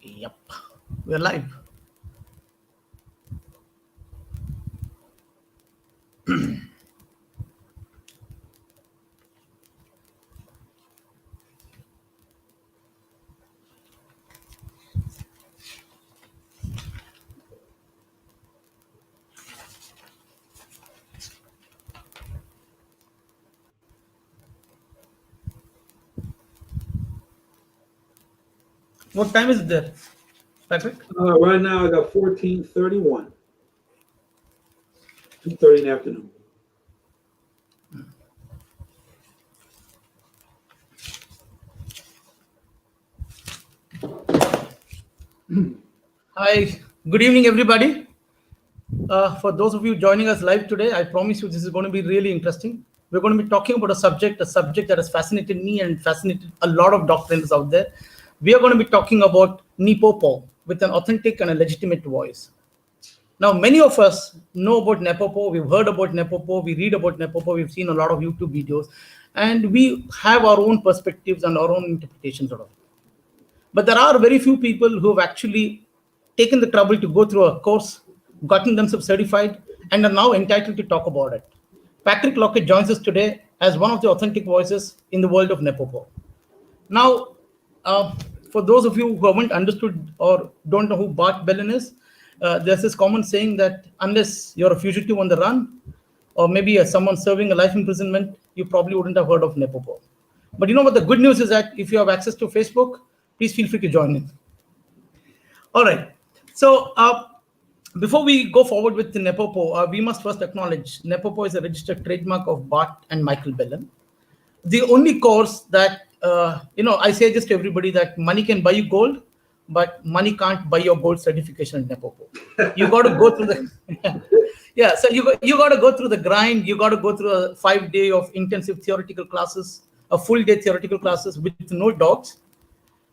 Yep, we're live. What time is it there, Patrick? Right now I got 14:31. 2:30 in the afternoon. Hi, good evening, everybody. For those of you joining us live today, I promise you this is going to be really interesting. We're going to be talking about a subject that has fascinated me and fascinated a lot of doctors out there. We are going to be talking about NePoPo with an authentic and a legitimate voice. Now, many of us know about NePoPo. We've heard about NePoPo. We read about NePoPo. We've seen a lot of YouTube videos, and we have our own perspectives and our own interpretations of it. But there are very few people who have actually taken the trouble to go through a course, gotten themselves certified, and are now entitled to talk about it. Patrick Lockett joins us today as one of the authentic voices in the world of NePoPo. Now, for those of you who haven't understood or don't know who Bart Bellon is, there's this common saying that unless you're a fugitive on the run, or maybe someone serving a life imprisonment, you probably wouldn't have heard of NePoPo. But you know what the good news is that if you have access to Facebook, please feel free to join in. All right. So before we go forward with the NePoPo, we must first acknowledge NePoPo is a registered trademark of Bart and Michael Bellon. The only course that, I say this to everybody that money can buy you gold, but money can't buy your gold certification in NePoPo. You got to go through the, so you got to go through the grind. You got to go through a 5-day of intensive theoretical classes, a full day theoretical classes with no dogs.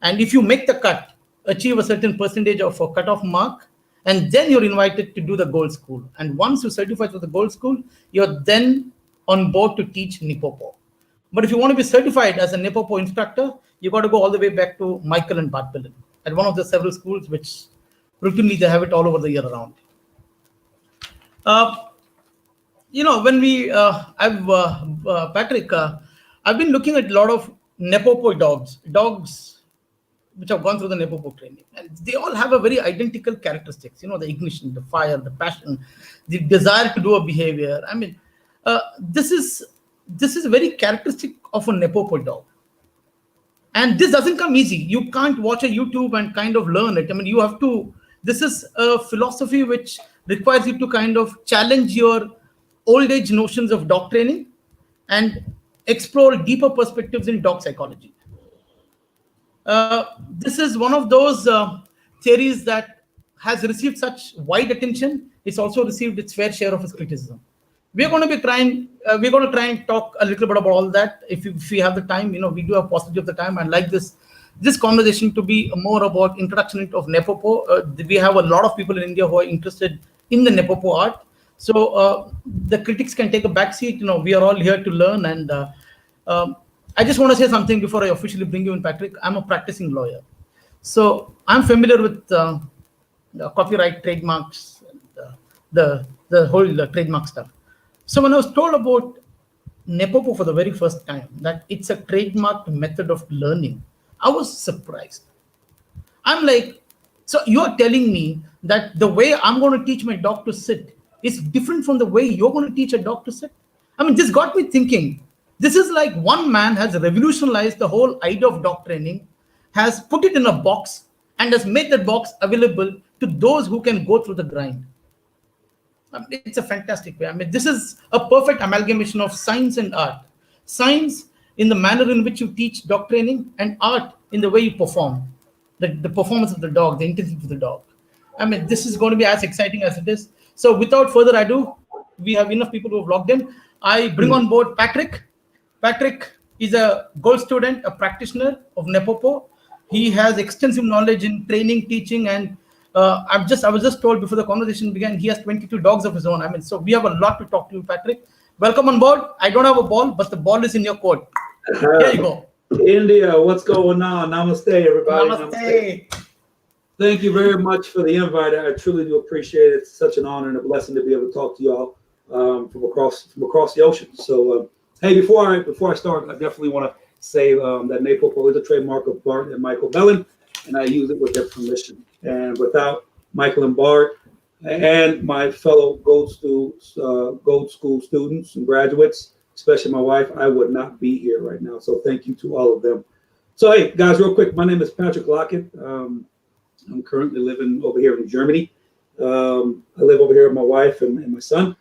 And if you make the cut, achieve a certain percentage of a cutoff mark, and then you're invited to do the gold school. And once you certify to the gold school, you're then on board to teach NePoPo. But if you want to be certified as a NePoPo instructor, you got to go all the way back to Michael and Bart Bellon at one of the several schools, which routinely they have it all over the year around. When we, Patrick, I've been looking at a lot of NePoPo dogs which have gone through the NePoPo training, and they all have a very identical characteristics. The ignition, the fire, the passion, the desire to do a behavior. I mean, this is very characteristic of a NePoPo dog. And this doesn't come easy. You can't watch a YouTube and kind of learn it. I mean, you have to, this is a philosophy which requires you to kind of challenge your old age notions of dog training and explore deeper perspectives in dog psychology. This is one of those theories that has received such wide attention. It's also received its fair share of its criticism. We're going to try and talk a little bit about all that. If we have the time, we do have possibility of the time. I'd like this conversation to be more about introduction of NePoPo. We have a lot of people in India who are interested in the NePoPo art. So the critics can take a back seat. We are all here to learn. And I just want to say something before I officially bring you in, Patrick. I'm a practicing lawyer. So I'm familiar with the copyright, trademarks, the whole trademark stuff. So when I was told about NePoPo for the very first time, that it's a trademarked method of learning, I was surprised. I'm like, so you're telling me that the way I'm going to teach my dog to sit is different from the way you're going to teach a dog to sit? I mean, this got me thinking. This is like one man has revolutionized the whole idea of dog training, has put it in a box, and has made that box available to those who can go through the grind. I mean, it's a fantastic way. I mean, this is a perfect amalgamation of science and art. Science in the manner in which you teach dog training, and art in the way you perform, the performance of the dog, the intensity of the dog. I mean, this is going to be as exciting as it is. So without further ado, we have enough people who have logged in. I bring on board Patrick. Patrick is a gold student, a practitioner of NePoPo. He has extensive knowledge in training, teaching, and I was just told before the conversation began, he has 22 dogs of his own. I mean, so we have a lot to talk to you, Patrick. Welcome on board. I don't have a ball, but the ball is in your court. Here you go. India, what's going on? Namaste, everybody. Namaste. Thank you very much for the invite. I truly do appreciate it. It's such an honor and a blessing to be able to talk to y'all from across the ocean. So, hey, before I start, I definitely want to say that NePoPo is a trademark of Bart and Michael Bellon, and I use it with their permission. And without Michael and Bart and my fellow Gold School students and graduates, especially my wife, I would not be here right now. So thank you to all of them. So, hey, guys, real quick, my name is Patrick Lockett. I'm currently living over here in Germany. I live over here with my wife and my son,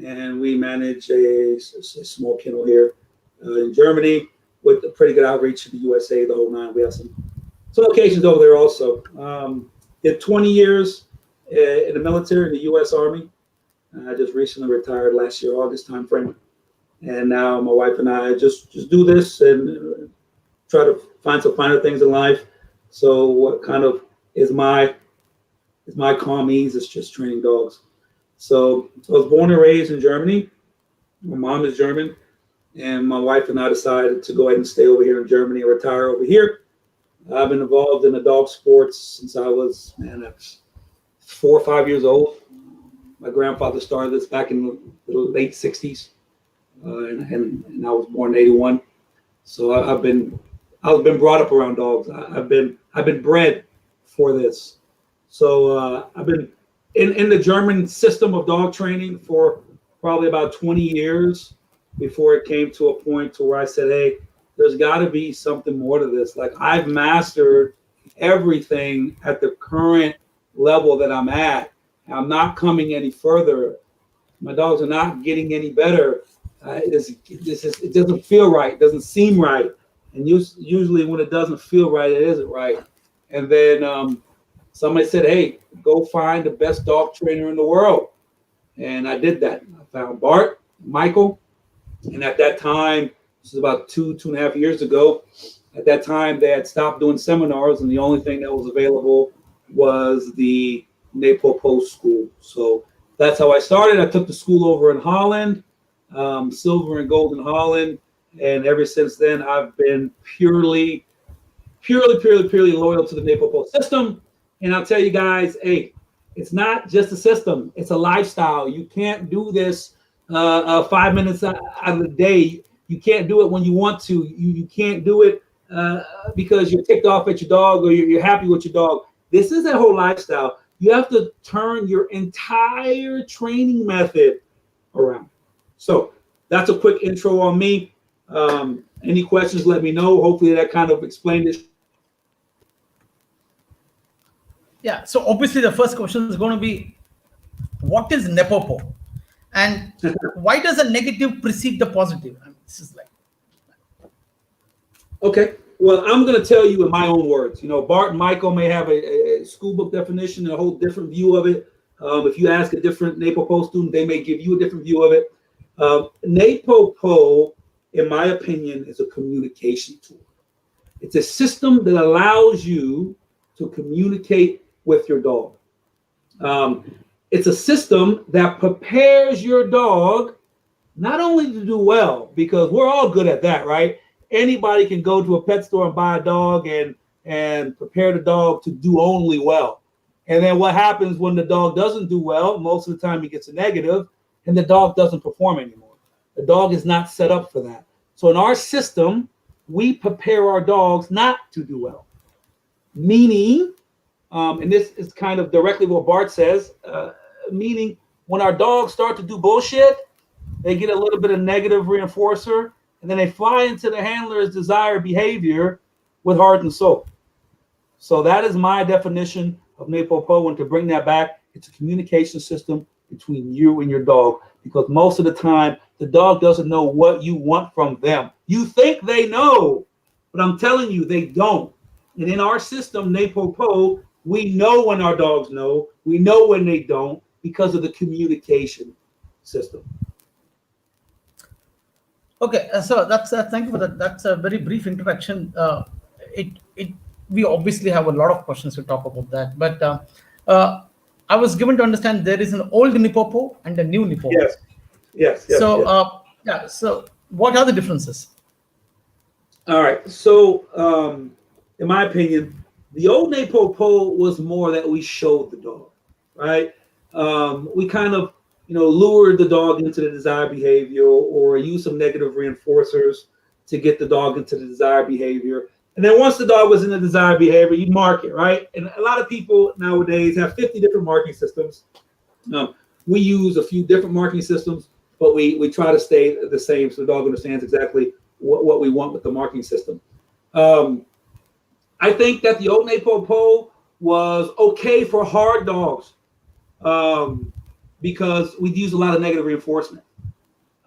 and we manage a small kennel here in Germany with a pretty good outreach to the USA, the whole nine. We have some locations over there also. Did 20 years in the military, in the U.S. Army. I just recently retired last year, August timeframe. And now my wife and I just do this and try to find some finer things in life. So what kind of is my calm ease is just training dogs. So I was born and raised in Germany. My mom is German, and my wife and I decided to go ahead and stay over here in Germany and retire over here. I've been involved in the dog sports since I was 4 or 5 years old. My grandfather started this back in the late 60s, and I was born in 81. So I've been brought up around dogs. I've been bred for this. So I've been in the German system of dog training for probably about 20 years before it came to a point to where I said, hey, there's got to be something more to this. Like, I've mastered everything at the current level that I'm at. I'm not coming any further. My dogs are not getting any better. It doesn't feel right. It doesn't seem right. And usually when it doesn't feel right, it isn't right. And then somebody said, hey, go find the best dog trainer in the world. And I did that. I found Bart, Michael. And at that time, this is about 2.5 years ago, at that time they had stopped doing seminars, and the only thing that was available was the NePoPo school. So that's how I started. I took the school over in Holland, silver and gold in Holland. And ever since then, I've been purely loyal to the NePoPo system. And I'll tell you guys, hey, it's not just a system, it's a lifestyle. You can't do this 5 minutes out of the day. You can't do it when you want to. You can't do it because you're ticked off at your dog or you're happy with your dog. This is a whole lifestyle. You have to turn your entire training method around. So that's a quick intro on me. Any questions, let me know. Hopefully that kind of explained it. Yeah, so obviously the first question is going to be, what is NePoPo? And why does a negative precede the positive? I mean, this is like... Okay, well, I'm going to tell you in my own words. You know, Bart and Michael may have a school book definition and a whole different view of it. If you ask a different NePoPo student, they may give you a different view of it. NePoPo, in my opinion, is a communication tool. It's a system that allows you to communicate with your dog. It's a system that prepares your dog not only to do well, because we're all good at that, right? Anybody can go to a pet store and buy a dog and prepare the dog to do only well. And then what happens when the dog doesn't do well? Most of the time he gets a negative and the dog doesn't perform anymore. The dog is not set up for that. So in our system, we prepare our dogs not to do well. Meaning, and this is kind of directly what Bart says, meaning when our dogs start to do bullshit, they get a little bit of negative reinforcer, and then they fly into the handler's desired behavior with heart and soul. So that is my definition of NePoPo, and to bring that back, it's a communication system between you and your dog, because most of the time, the dog doesn't know what you want from them. You think they know, but I'm telling you, they don't. And in our system, NePoPo, we know when our dogs know, we know when they don't, because of the communication system. Okay, so that's thank you for that. That's a very brief introduction. We obviously have a lot of questions to talk about that, but I was given to understand there is an old NePoPo and a new NePoPo. Yes. So so what are the differences? All right. So in my opinion, The old NePoPo was more that we showed the dog, right? We kind of, lured the dog into the desired behavior or use some negative reinforcers to get the dog into the desired behavior. And then once the dog was in the desired behavior, you mark it, right? And a lot of people nowadays have 50 different marking systems. We use a few different marking systems, but we try to stay the same so the dog understands exactly what we want with the marking system. I think that the old NePoPo was okay for hard dogs because we'd use a lot of negative reinforcement.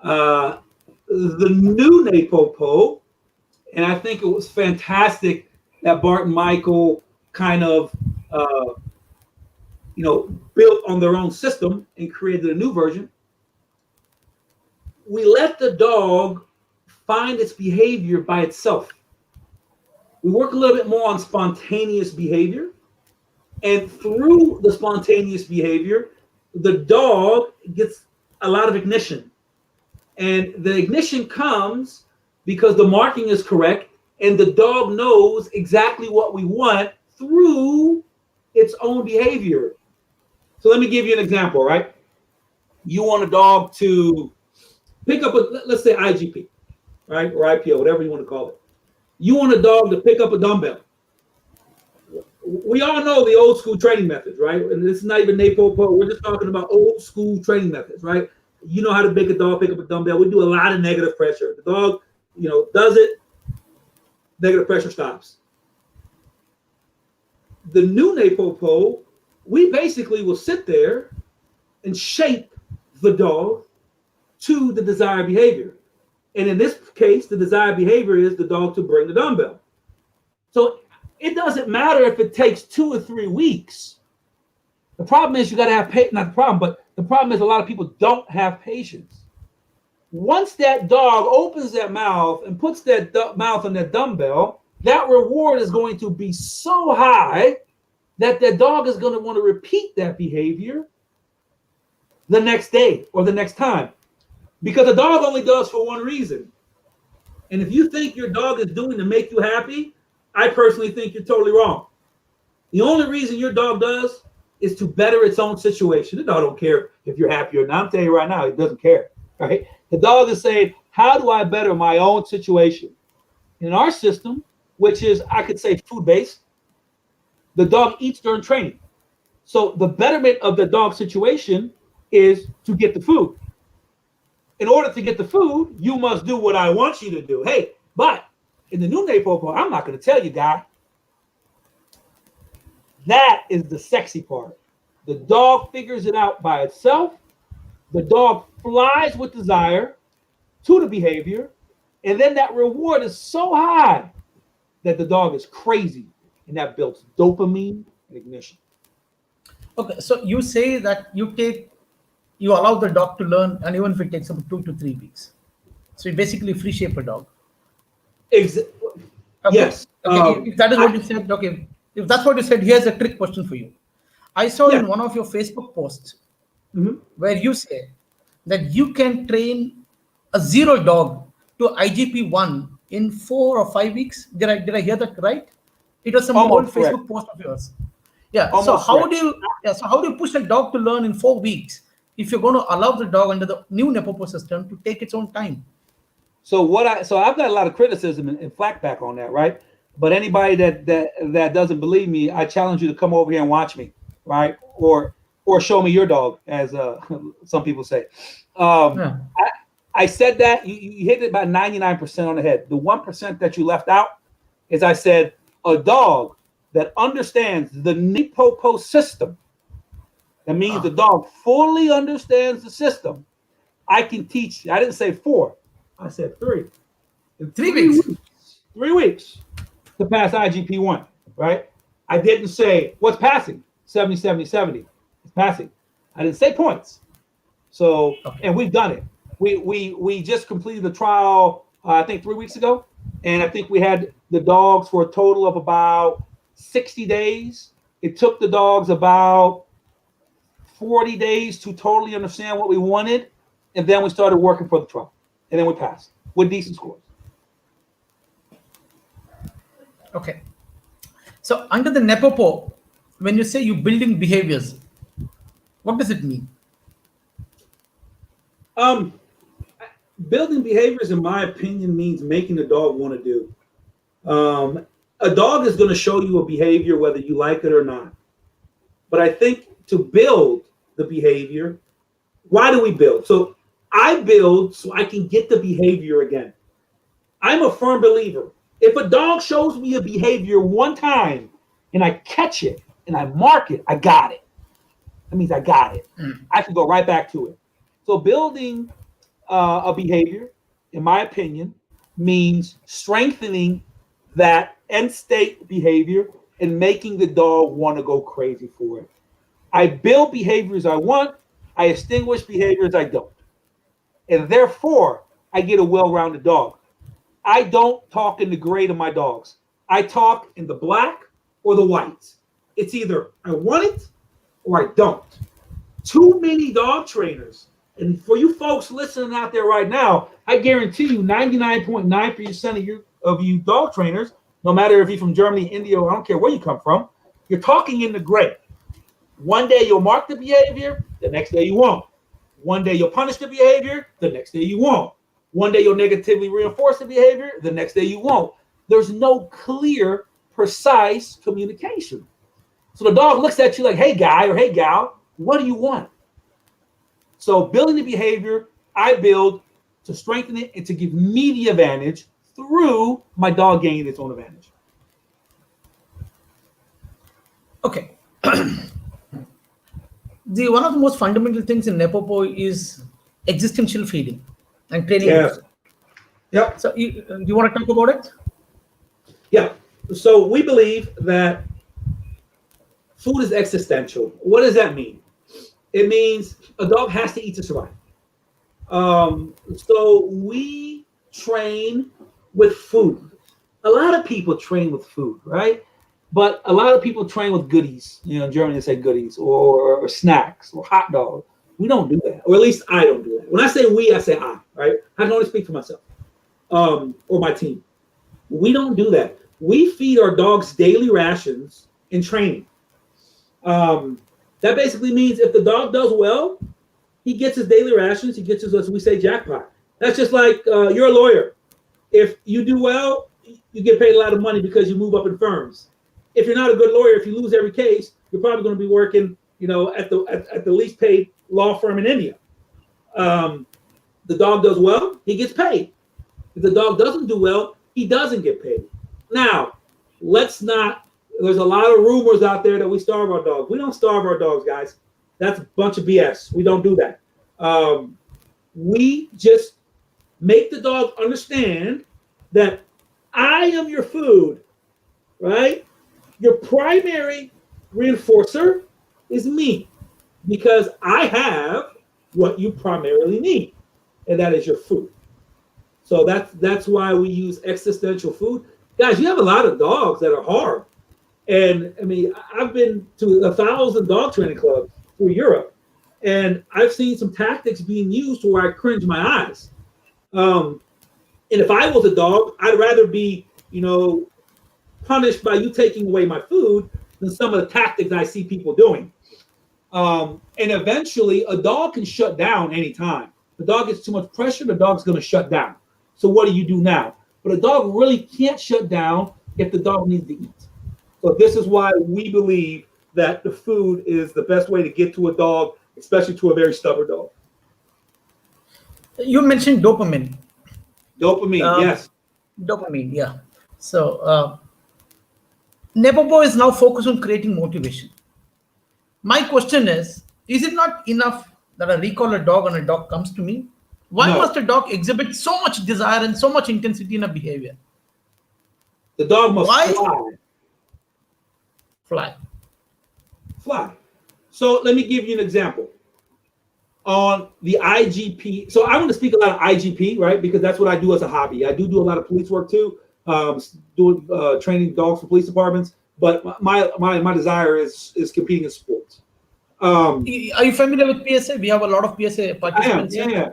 The new NePoPo, and I think it was fantastic that Bart and Michael kind of, built on their own system and created a new version. We let the dog find its behavior by itself. We work a little bit more on spontaneous behavior. And through the spontaneous behavior, the dog gets a lot of ignition. And the ignition comes because the marking is correct and the dog knows exactly what we want through its own behavior. So let me give you an example, right? You want a dog to pick up let's say IGP, right? Or IPO, whatever you want to call it. You want a dog to pick up a dumbbell. We all know the old school training methods, right? And this is not even NePoPo. We're just talking about old school training methods, right? You know how to make a dog pick up a dumbbell. We do a lot of negative pressure. The dog, does it, negative pressure stops. The new NePoPo, we basically will sit there and shape the dog to the desired behavior. And in this case, the desired behavior is the dog to bring the dumbbell. So it doesn't matter if it takes 2 or 3 weeks. The problem is you got to have patience. Not the problem, but the problem is a lot of people don't have patience. Once that dog opens that mouth and puts that mouth on that dumbbell, that reward is going to be so high that the dog is going to want to repeat that behavior the next day or the next time. Because a dog only does for one reason. And if you think your dog is doing to make you happy, I personally think you're totally wrong. The only reason your dog does is to better its own situation. The dog don't care if you're happy or not. I'm telling you right now, it doesn't care, right? The dog is saying, how do I better my own situation? In our system, which is, I could say, food-based, the dog eats during training. So the betterment of the dog situation is to get the food. In order to get the food, you must do what I want you to do. Hey, but in the new NePoPo, I'm not going to tell you, guy. That is the sexy part. The dog figures it out by itself. The dog flies with desire to the behavior. And then that reward is so high that the dog is crazy. And that builds dopamine and ignition. Okay, so you say that you allow the dog to learn, and even if it takes about 2 to 3 weeks. So you basically free shape a dog. Okay. Yes. Okay, if that is what you said, okay. If that's what you said, here's a trick question for you. I saw in one of your Facebook posts where you say that you can train a 0 dog to IGP1 in 4 or 5 weeks. Did I hear that right? It was some old Facebook post of yours. Yeah. So how do you push a dog to learn in 4 weeks if you're going to allow the dog under the new NePoPo system to take its own time? So I've got a lot of criticism and flack back on that, right? But anybody that doesn't believe me, I challenge you to come over here and watch me, right? Or show me your dog, as some people say. I said that you hit it about 99% on the head. The 1% that you left out is I said a dog that understands the NePoPo system. That means the dog fully understands the system. I can teach. I didn't say 4. I said 3. In 3 weeks. 3 weeks to pass IGP1, right? I didn't say what's passing. 70, 70, 70. It's passing. I didn't say points. So, and we've done it. We just completed the trial, I think 3 weeks ago. And I think we had the dogs for a total of about 60 days. It took the dogs about 40 days to totally understand what we wanted. And then we started working for the trial. And then we passed with decent scores. Okay. So under the NePoPo, when you say you building behaviors, what does it mean? Building behaviors, in my opinion, means making the dog want to do. A dog is going to show you a behavior whether you like it or not. But I think to build the behavior, why do we build? So I build so I can get the behavior again. I'm a firm believer. If a dog shows me a behavior one time and I catch it and I mark it, I got it. That means I got it. I can go right back to it. So building a behavior, in my opinion, means strengthening that end state behavior and making the dog want to go crazy for it. I build behaviors I want, I extinguish behaviors I don't. And therefore, I get a well-rounded dog. I don't talk in the gray to my dogs. I talk in the black or the white. It's either I want it or I don't. Too many dog trainers, and for you folks listening out there right now, I guarantee you 99.9% of you dog trainers, no matter if you're from Germany, India, or I don't care where you come from, you're talking in the gray. One day you'll mark the behavior, the next day you won't. One day you'll punish the behavior, the next day you won't. One day you'll negatively reinforce the behavior, the next day you won't. There's no clear, precise communication. So the dog looks at you like, hey guy or hey gal, what do you want? So building the behavior, I build to strengthen it and to give me the advantage through my dog gaining its own advantage. Okay. One of the most fundamental things in NePoPo is existential feeding and training. Yeah. Yep. So do you want to talk about it? Yeah. So we believe that food is existential. What does that mean? It means a dog has to eat to survive. So we train with food. A lot of people train with food, right? But a lot of people train with goodies. You know, in Germany they say goodies or snacks or hot dogs. We don't do that, or at least I don't do that. When I say we, I say I, right? I can only speak for myself or my team. We don't do that. We feed our dogs daily rations in training. That basically means if the dog does well, he gets his daily rations. He gets his, as we say, jackpot. That's just like you're a lawyer. If you do well, you get paid a lot of money because you move up in firms. If you're not a good lawyer, if you lose every case, you're probably going to be working, you know, at the least paid law firm in India. The dog does well, he gets paid. If the dog doesn't do well, he doesn't get paid. Now, let's not. There's a lot of rumors out there that we starve our dogs. We don't starve our dogs, guys. That's a bunch of BS. We don't do that. We just make the dog understand that I am your food, right? Your primary reinforcer is me because I have what you primarily need, and that is your food. So that's why we use existential food. Guys, you have a lot of dogs that are hard. And I mean, I've been to 1,000 dog training clubs through Europe, and I've seen some tactics being used to where I cringe my eyes. And if I was a dog, I'd rather be, you know, punished by you taking away my food than some of the tactics I see people doing. And eventually, a dog can shut down anytime. The dog gets too much pressure, the dog's going to shut down. So what do you do now? But a dog really can't shut down if the dog needs to eat. So this is why we believe that the food is the best way to get to a dog, especially to a very stubborn dog. You mentioned dopamine. Dopamine, yes. Dopamine, yeah. So NePoPo is now focused on creating motivation. My question is it not enough that I recall a dog and a dog comes to me? Why must a dog exhibit so much desire and so much intensity in a behavior? The dog must fly. So let me give you an example. On the IGP, so I want to speak a lot of IGP, right? Because that's what I do as a hobby. I do a lot of police work too, doing training dogs for police departments. But my desire is competing in sports. Are you familiar with PSA? We have a lot of PSA participants. Yeah.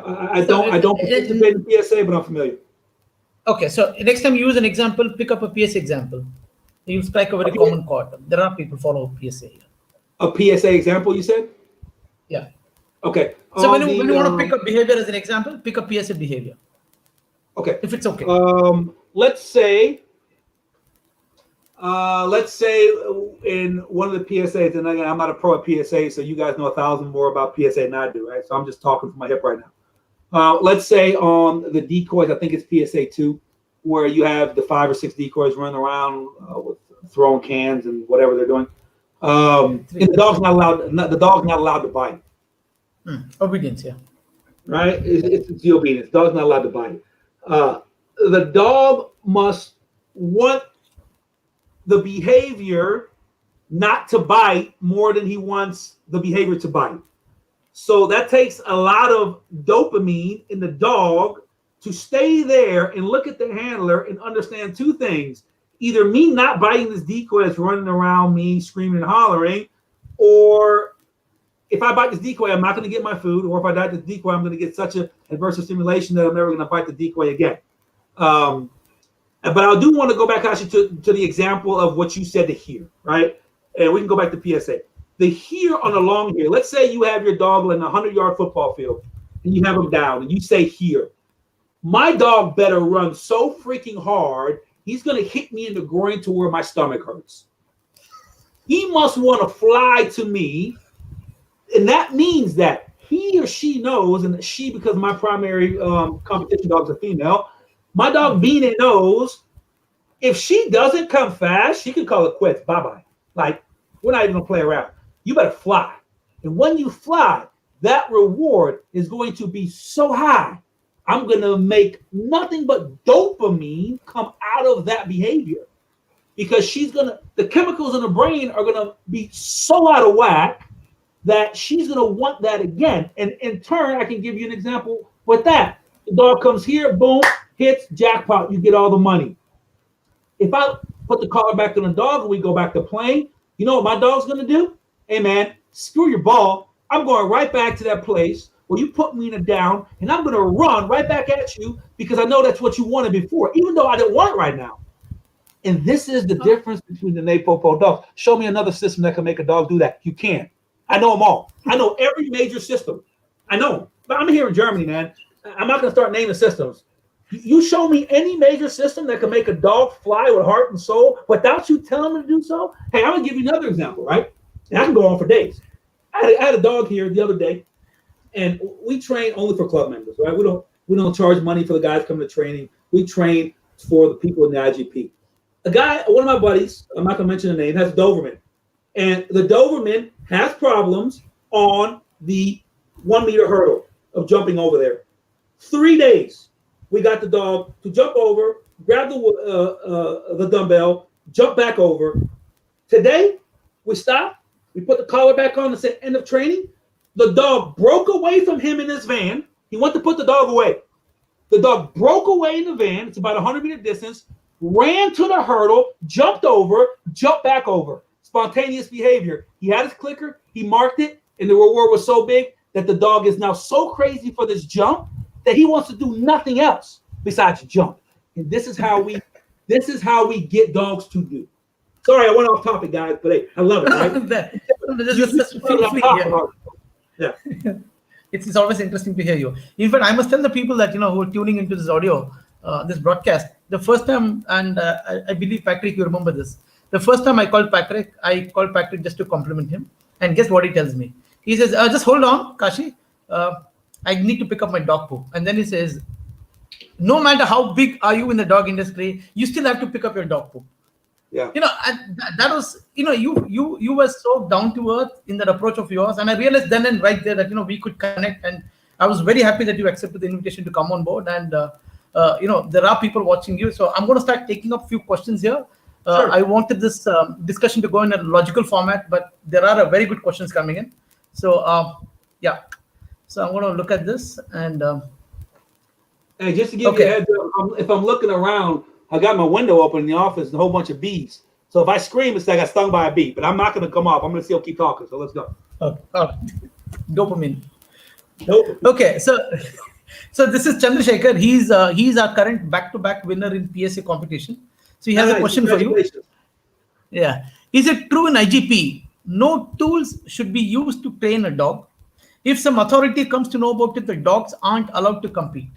I don't participate in PSA, but I'm familiar. Okay, so next time you use an example, pick up a PSA example. You strike a very common chord. There are people follow PSA here. A PSA example, you said? Yeah. Okay. So when you want to pick a behavior as an example, pick a PSA behavior. Okay. If it's okay. Let's say in one of the PSAs, and again, I'm not a pro at PSA, so you guys know 1,000 more about PSA than I do, right? So I'm just talking from my hip right now. Let's say on the decoys, I think it's PSA 2, where you have the 5 or 6 decoys running around with throwing cans and whatever they're doing. And the dog's not allowed to bite. Obedience, yeah. Right? It's the obedience. The dog's not allowed to bite. The dog must want the behavior not to bite more than he wants the behavior to bite. So that takes a lot of dopamine in the dog to stay there and look at the handler and understand two things. Either me not biting this decoy that's running around me screaming and hollering, or if I bite this decoy, I'm not going to get my food, or if I bite this decoy, I'm going to get such an adverse stimulation that I'm never going to bite the decoy again. But I do want to go back actually to the example of what you said to hear, right? And we can go back to PSA. The hear on a long hear. Let's say you have your dog in a 100-yard football field and you have him down and you say hear. My dog better run so freaking hard, he's going to hit me in the groin to where my stomach hurts. He must want to fly to me. And that means that he or she knows, and she, because my primary competition dog's a female, my dog Beanie knows if she doesn't come fast, she can call it quits. Bye-bye. Like, we're not even going to play around. You better fly. And when you fly, that reward is going to be so high. I'm going to make nothing but dopamine come out of that behavior, because the chemicals in the brain are going to be so out of whack that she's going to want that again. And in turn, I can give you an example with that. The dog comes here, boom, hits, jackpot, you get all the money. If I put the collar back on the dog and we go back to playing, you know what my dog's going to do? Hey, man, screw your ball. I'm going right back to that place where you put me in a down, and I'm going to run right back at you because I know that's what you wanted before, even though I didn't want it right now. And this is the difference between the NePoPo dogs. Show me another system that can make a dog do that. You can't. I know them all. I know every major system. I know them. But I'm here in Germany, man. I'm not going to start naming systems. You show me any major system that can make a dog fly with heart and soul without you telling them to do so. Hey, I'm going to give you another example, right? And I can go on for days. I had a dog here the other day, and we train only for club members, right? We don't charge money for the guys coming to training. We train for the people in the IGP. A guy, one of my buddies, I'm not going to mention the name, has Doberman. And the Doberman has problems on the 1 meter hurdle of jumping over there. 3 days, we got the dog to jump over, grab the dumbbell, jump back over. Today, we stopped. We put the collar back on and said, end of training. The dog broke away from him in his van. He went to put the dog away. The dog broke away in the van. It's about a 100-meter distance, ran to the hurdle, jumped over, jumped back over. Spontaneous behavior. He had his clicker. He marked it, and the reward was so big that the dog is now so crazy for this jump that he wants to do nothing else besides jump. And this is how we get dogs to do. Sorry, I went off topic, guys, but hey, I love it, right? Yeah. It's always interesting to hear you. In fact, I must tell the people that, who are tuning into this audio, this broadcast, the first time, and I believe, Patrick, you remember this. The first time I called Patrick just to compliment him. And guess what he tells me? He says, just hold on, Kashi. I need to pick up my dog poop. And then he says, no matter how big are you in the dog industry, you still have to pick up your dog poop. Yeah. That was, you were so down to earth in that approach of yours. And I realized then and right there that, we could connect. And I was very happy that you accepted the invitation to come on board. And, there are people watching you. So I'm going to start taking up a few questions here. Sure. I wanted this discussion to go in a logical format, but there are very good questions coming in. So, yeah. So I'm going to look at this and. Hey, just to give you a heads up, if I'm looking around, I got my window open in the office and a whole bunch of bees. So if I scream, it's like I got stung by a bee. But I'm not going to come off. I'm going to still keep talking. So let's go. Okay. All right. Dopamine. Okay. So this is Chandrasekhar. He's our current back-to-back winner in PSA competition. So he has a question for you. Yeah. Is it true in IGP? No tools should be used to train a dog. If some authority comes to know about it, the dogs aren't allowed to compete.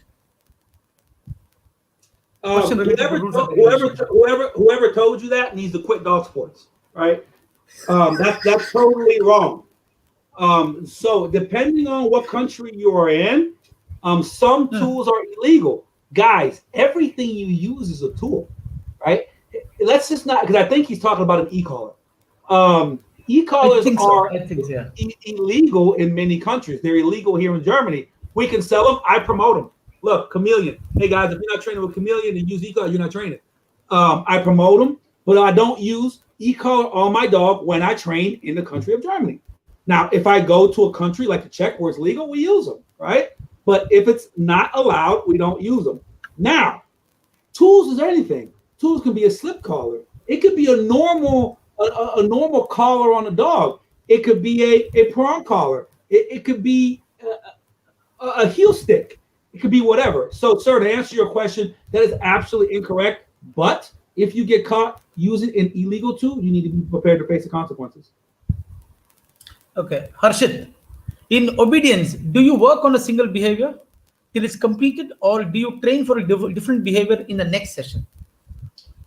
Question related to rules and regulations. Whoever told you that needs to quit dog sports, right? That's totally wrong. So depending on what country you are in, some tools are illegal. Guys, everything you use is a tool, right? Let's just not, because I think he's talking about an e-collar. E-collars are illegal in many countries. They're illegal here in Germany. We can sell them. I promote them. Look, Chameleon. Hey guys, if you're not training with Chameleon and use e-collar, you're not training. I promote them, but I don't use e-collar on my dog when I train in the country of Germany. Now, if I go to a country like the Czech where it's legal, we use them, right? But if it's not allowed, we don't use them. Now, tools is anything. Tools can be a slip collar. It could be a normal collar on a dog. It could be a prong collar. It could be a heel stick. It could be whatever. So, sir, to answer your question, that is absolutely incorrect. But if you get caught using an illegal tool, you need to be prepared to face the consequences. Okay. Harshit, in obedience, do you work on a single behavior till it's completed, or do you train for a different behavior in the next session?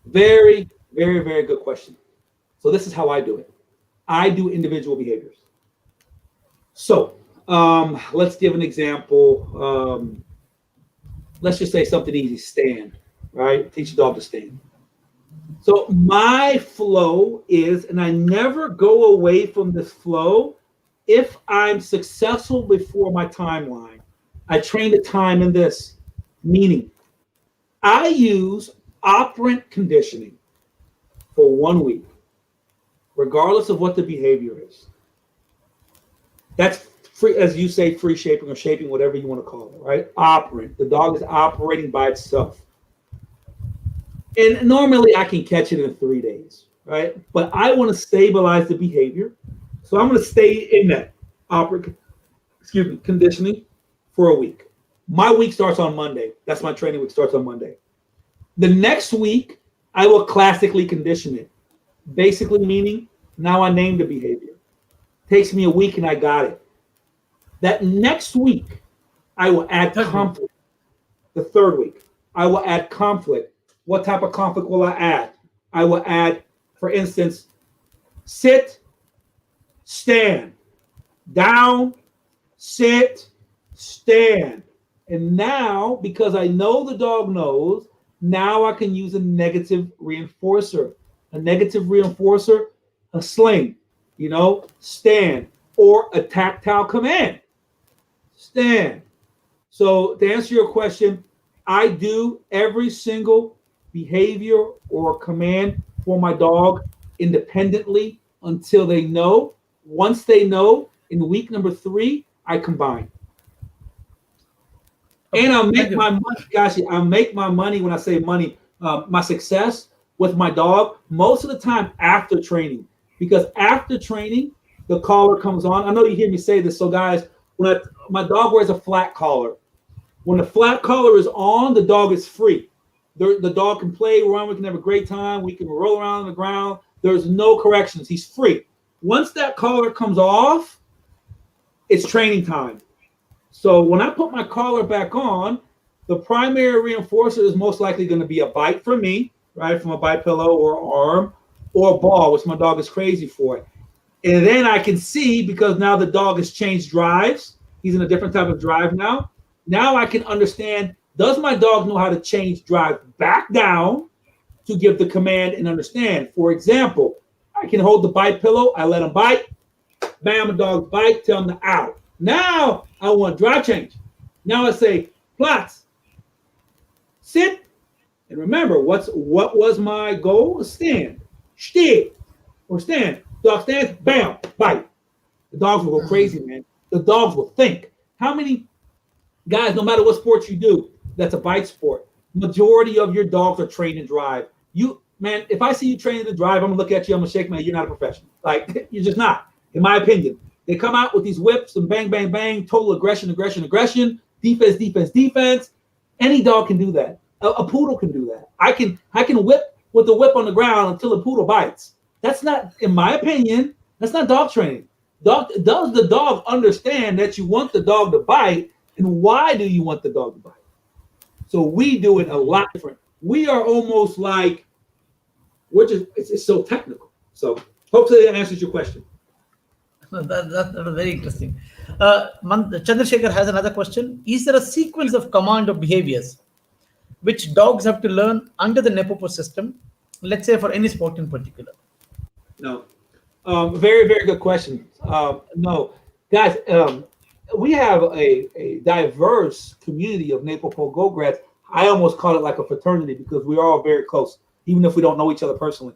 Very, very, very good question. So this is how I do it. I do individual behaviors. So let's give an example. Let's just say something easy, stand, right? Teach your dog to stand. So my flow is, and I never go away from this flow if I'm successful before my timeline. I train the time in this, meaning I use operant conditioning for 1 week, regardless of what the behavior is. That's free, as you say, free shaping or shaping, whatever you want to call it, right? Operant. The dog is operating by itself. And normally I can catch it in 3 days, right? But I want to stabilize the behavior. So I'm going to stay in that conditioning for a week. My week starts on Monday. That's my training week, starts on Monday. The next week, I will classically condition it. Basically meaning, now I named the behavior. Takes me a week and I got it. That next week, I will add conflict. The third week, I will add conflict. What type of conflict will I add? I will add, for instance, sit, stand, down, sit, stand. And now, because I know the dog knows, now I can use a negative reinforcer. A negative reinforcer, a sling, stand, or a tactile command. Stand. So to answer your question, I do every single behavior or command for my dog independently until they know. Once they know, in week number 3, I combine. And I'll make my money, gosh, I'll make my money when I say money, my success with my dog most of the time after training. Because after training, the collar comes on. I know you hear me say this. So guys, when my dog wears a flat collar. When the flat collar is on, the dog is free. The dog can play around. We can have a great time. We can roll around on the ground. There's no corrections. He's free. Once that collar comes off, it's training time. So when I put my collar back on, the primary reinforcer is most likely going to be a bite from me, right, from a bite pillow or arm, or a ball, which my dog is crazy for it. And then I can see, because now the dog has changed drives. He's in a different type of drive now. Now I can understand, does my dog know how to change drive back down to give the command and understand? For example, I can hold the bite pillow. I let him bite. Bam, a dog bite, tell him to out. Now I want drive change. Now I say, Platz, sit. And remember, what was my goal? Stand. Steh. Or stand. Dog stands, bam, bite. The dogs will go crazy, man. The dogs will think. How many guys, no matter what sport you do, that's a bite sport, majority of your dogs are trained in drive. Man, if I see you training to drive, I'm gonna look at you, I'm gonna shake my head. You're not a professional. Like, you're just not, in my opinion. They come out with these whips and bang, bang, bang, total aggression, defense. Any dog can do that. A poodle can do that. I can whip with the whip on the ground until a poodle bites. That's not, in my opinion, that's not dog training. Does the dog understand that you want the dog to bite, and why do you want the dog to bite? So we do it a lot different. We are almost like, it's so technical. So hopefully that answers your question. That was very interesting. Chandrasekhar has another question. Is there a sequence of command or behaviors which dogs have to learn under the NePoPo system, let's say for any sport in particular? No. Very, very good question. No. Guys, we have a diverse community of NePoPo Gold grads. I almost call it like a fraternity because we're all very close, even if we don't know each other personally.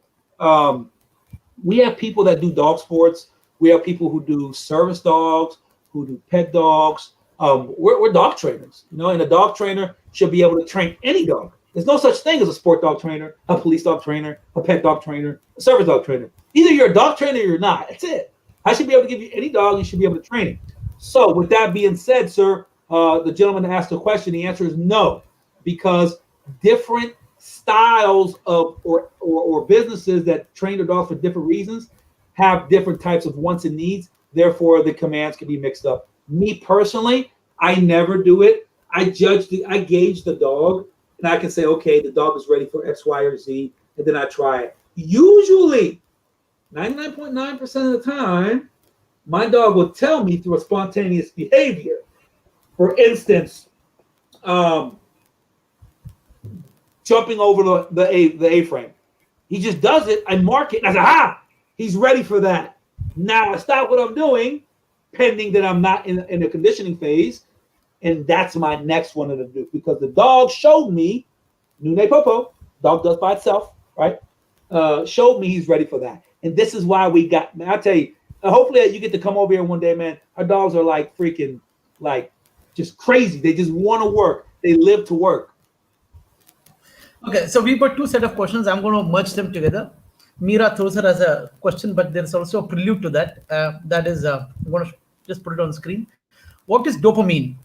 We have people that do dog sports. We have people who do service dogs, who do pet dogs. We're dog trainers, and a dog trainer should be able to train any dog. There's no such thing as a sport dog trainer, a police dog trainer, a pet dog trainer, a service dog trainer. Either you're a dog trainer or you're not. That's it. I should be able to give you any dog. You should be able to train it. So with that being said, sir, the gentleman that asked the question, the answer is no, because different styles of or businesses that train their dogs for different reasons have different types of wants and needs. Therefore, the commands can be mixed up. Me personally, I never do it. I gauge the dog, and I can say, okay, the dog is ready for X, Y, or Z, and then I try it. Usually, 99.9% of the time, my dog will tell me through a spontaneous behavior. For instance, jumping over the A-frame. He just does it. I mark it, and I say, aha, he's ready for that. Now I stop what I'm doing, pending that I'm not in a conditioning phase, and that's my next one to do, because the dog showed me, new NePoPo, dog does by itself, right? Showed me he's ready for that. And this is why we got, man, I tell you, hopefully you get to come over here one day, man. Our dogs are like freaking, like just crazy. They just want to work. They live to work. Okay, so we've got two set of questions. I'm going to merge them together. Meera Thosar has a question, but there's also a prelude to that. That is, I'm going to just put it on the screen. What is dopamine?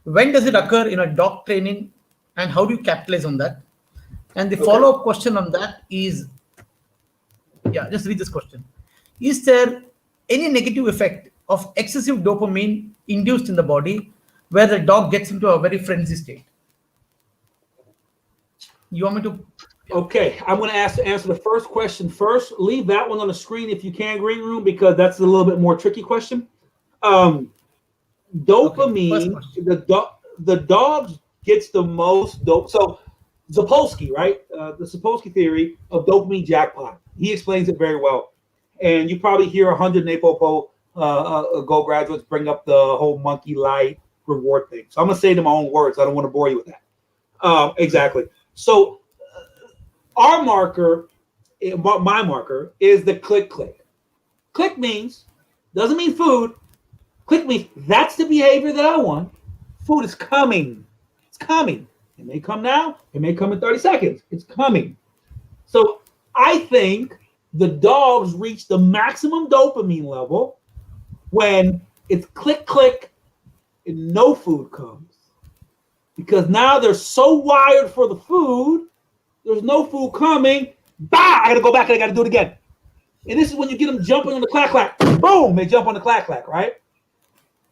When does it occur in a dog training, and how do you capitalize on that? And the follow-up question on that is, just read this question. Is there any negative effect of excessive dopamine induced in the body where the dog gets into a very frenzy state? You want me to? Okay, I'm going to answer the first question first. Leave that one on the screen if you can, Green Room, because that's a little bit more tricky question. Dopamine, the dog gets the most dope. So Sapolsky, right? The Sapolsky theory of dopamine jackpot. He explains it very well. And you probably hear 100 NePoPo Gold graduates bring up the whole monkey light reward thing. So I'm going to say it in my own words. I don't want to bore you with that. Exactly. So our marker, my marker, is the click. Click means, doesn't mean food. Click means that's the behavior that I want. Food is coming. It's coming. It may come now. It may come in 30 seconds. It's coming. So I think the dogs reach the maximum dopamine level when it's click, and no food comes. Because now they're so wired for the food, there's no food coming. Bah! I got to go back and I got to do it again. And this is when you get them jumping on the clack. Boom! They jump on the clack, right?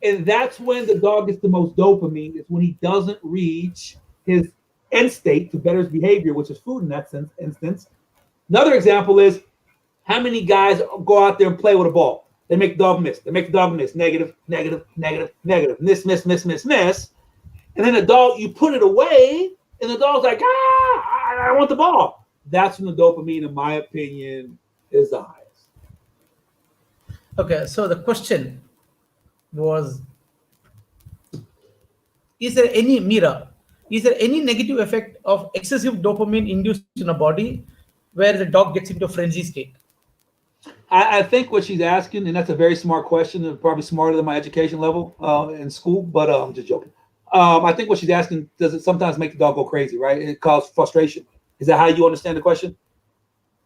And that's when the dog gets the most dopamine. It's when he doesn't reach his end state to better his behavior, which is food in that instance. Another example is how many guys go out there and play with a ball. They make the dog miss. Negative. Miss. And then the dog, you put it away, and the dog's like, I want the ball. That's when the dopamine, in my opinion, is the highest. Okay, so the question was, is there any negative effect of excessive dopamine induced in a body where the dog gets into a frenzy state? I think what she's asking, and that's a very smart question, and probably smarter than my education level in school, but I'm just joking. I think what she's asking, does it sometimes make the dog go crazy, right? It causes frustration. Is that how you understand the question?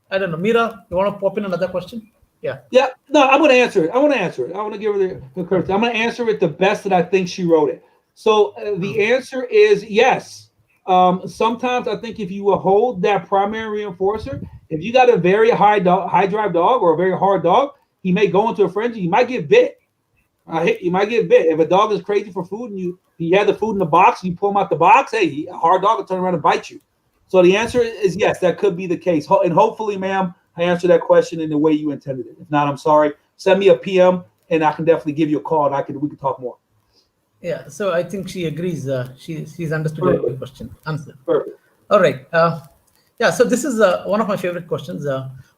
I don't know. Meera, you want to pop in another question? Yeah. No, I'm going to answer it. I want to give her the courtesy. I'm going to answer it the best that I think she wrote it. So the answer is yes. Sometimes I think if you hold that primary reinforcer, If you got a very high drive dog or a very hard dog, he may go into a frenzy. You might get bit. You might get bit. If a dog is crazy for food and you have the food in the box, and you pull him out the box, hey, a hard dog will turn around and bite you. So the answer is yes, that could be the case. And hopefully, ma'am, I answered that question in the way you intended it. If not, I'm sorry. Send me a PM and I can definitely give you a call and we can talk more. Yeah, so I think she agrees. She's understood your question. Answer. Perfect. All right. Yeah, so this is one of my favorite questions.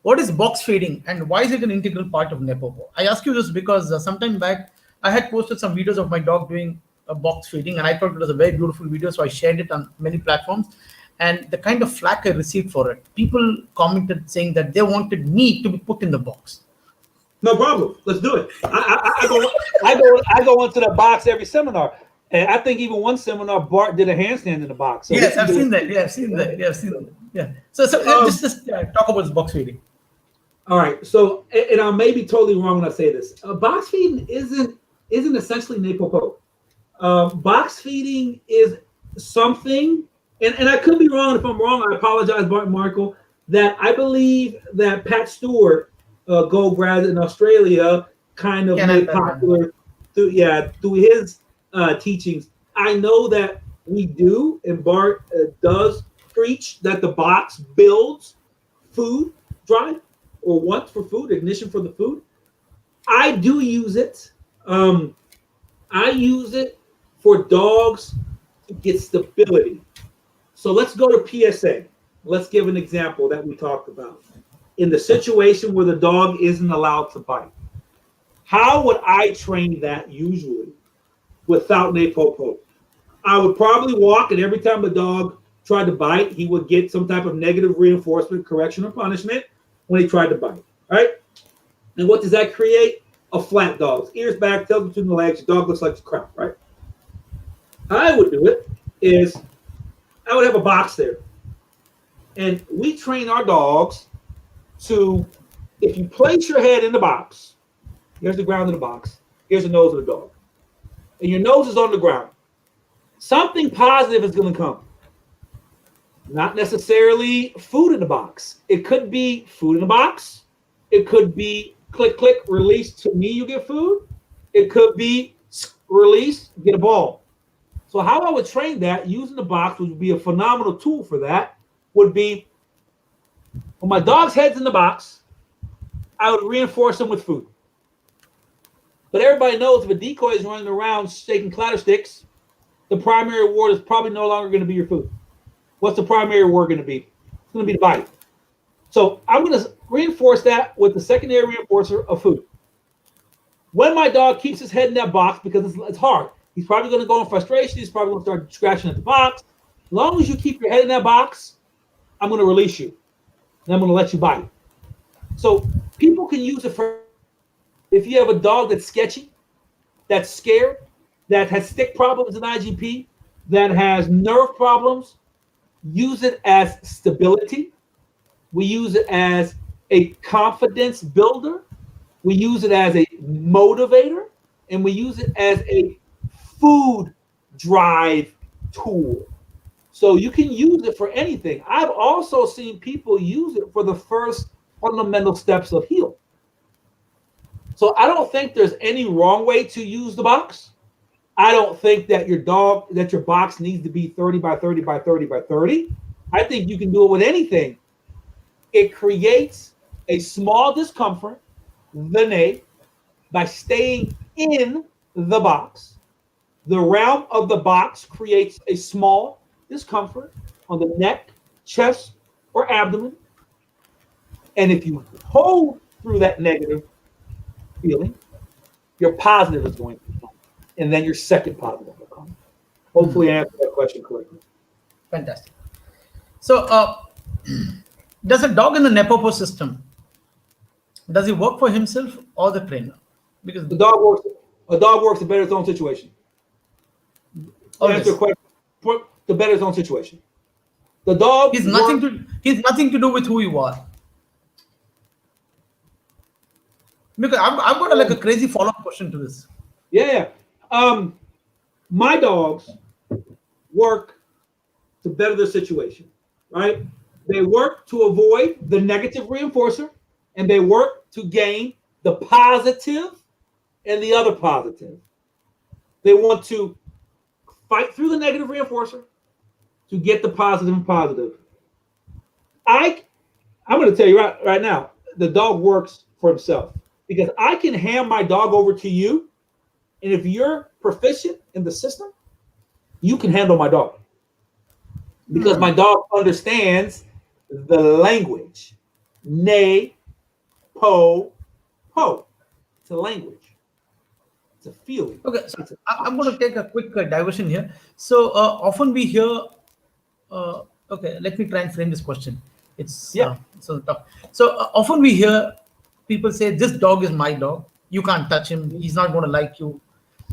What is box feeding and why is it an integral part of NePoPo? I ask you this because sometime back, I had posted some videos of my dog doing a box feeding and I thought it was a very beautiful video. So I shared it on many platforms and the kind of flack I received for it. People commented saying that they wanted me to be put in the box. No problem. Let's do it. I go into the box every seminar. And I think even one seminar, Bart did a handstand in the box. So yes, I've seen that. Yeah, I've seen that. Yeah, I've seen that. Yeah. So just talk about this box feeding. All right. So, and I may be totally wrong when I say this. Box feeding isn't essentially NePoPo. Box feeding is something, and I could be wrong. If I'm wrong, I apologize, Bart and Marco. That I believe that Pat Stewart, Gold Graduate in Australia, kind of made popular through his teachings. I know that we do, and Bart does preach that the box builds food drive or want for food, ignition for the food. I do use it. I use it for dogs to get stability. So let's go to PSA. Let's give an example that we talked about. In the situation where the dog isn't allowed to bite, how would I train that usually without NePoPo? I would probably walk, and every time the dog tried to bite, he would get some type of negative reinforcement, correction, or punishment when he tried to bite, right? And what does that create? A flat dog. Ears back, tail between the legs, your dog looks like crap, right? How I would do it is I would have a box there. And we train our dogs to, if you place your head in the box, here's the ground of the box, here's the nose of the dog, and your nose is on the ground, something positive is going to come. Not necessarily food in the box. It could be food in the box. It could be click, click, release to me, you get food. It could be release, get a ball. So how I would train that using the box, which would be a phenomenal tool for that, would be when my dog's head's in the box, I would reinforce them with food. But everybody knows if a decoy is running around shaking clatter sticks, the primary reward is probably no longer going to be your food. What's the primary reward going to be? It's going to be the bite. So I'm going to reinforce that with the secondary reinforcer of food. When my dog keeps his head in that box, because it's hard, he's probably going to go in frustration. He's probably going to start scratching at the box. As long as you keep your head in that box, I'm going to release you. And I'm going to let you bite. So people can use it for, if you have a dog that's sketchy, that's scared, that has stick problems in IGP, that has nerve problems, use it as stability. We use it as a confidence builder. We use it as a motivator. And we use it as a food drive tool. So you can use it for anything. I've also seen people use it for the first fundamental steps of heal. So I don't think there's any wrong way to use the box. I don't think that your box needs to be 30 by 30 by 30 by 30. I think you can do it with anything. It creates a small discomfort, the neigh, by staying in the box. The realm of the box creates a small discomfort on the neck, chest, or abdomen. And if you hold through that negative feeling, your positive is going to come. And then your second positive will come. Hopefully I answered that question correctly. Fantastic. So does a dog in the NePoPo system, does he work for himself or the trainer? Because a dog works to better his own situation. To answer your question, to better his own situation. The dog he's nothing to do with who you are. Because I've got a crazy follow-up question to this. Yeah. My dogs work to better their situation, right? They work to avoid the negative reinforcer, and they work to gain the positive and the other positive. They want to fight through the negative reinforcer to get the positive and positive. I'm going to tell you right now, the dog works for himself, because I can hand my dog over to you, and if you're proficient in the system, you can handle my dog, because my dog understands the language. Nay, po, po. It's a language. It's a feeling. Okay, so I'm going to take a quick diversion here. So often we hear, okay, let me try and frame this question. It's so tough. So often we hear people say, this dog is my dog. You can't touch him. He's not going to like you.